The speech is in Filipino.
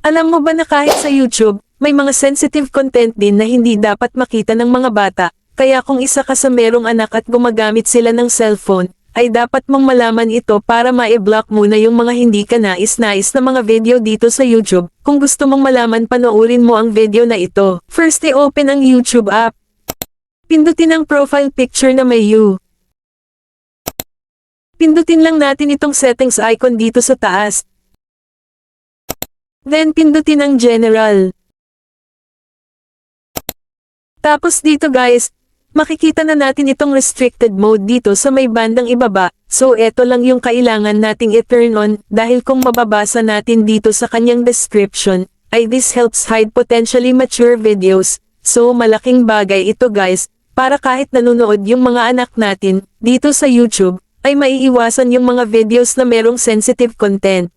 Alam mo ba na kahit sa YouTube, may mga sensitive content din na hindi dapat makita ng mga bata, kaya kung isa ka sa merong anak at gumagamit sila ng cellphone, ay dapat mong malaman ito para ma-block muna yung mga hindi ka nais-nais na mga video dito sa YouTube. Kung gusto mong malaman, panoorin mo ang video na ito. First, i-open ang YouTube app. Pindutin ang profile picture na may you. Pindutin lang natin itong settings icon dito sa taas. Then pindutin ang general. Tapos dito guys, makikita na natin itong restricted mode dito sa may bandang ibaba. So eto lang yung kailangan nating i-turn on, dahil kung mababasa natin dito sa kanyang description, ay this helps hide potentially mature videos. So malaking bagay ito guys, para kahit nanonood yung mga anak natin, dito sa YouTube, ay maiiwasan yung mga videos na merong sensitive content.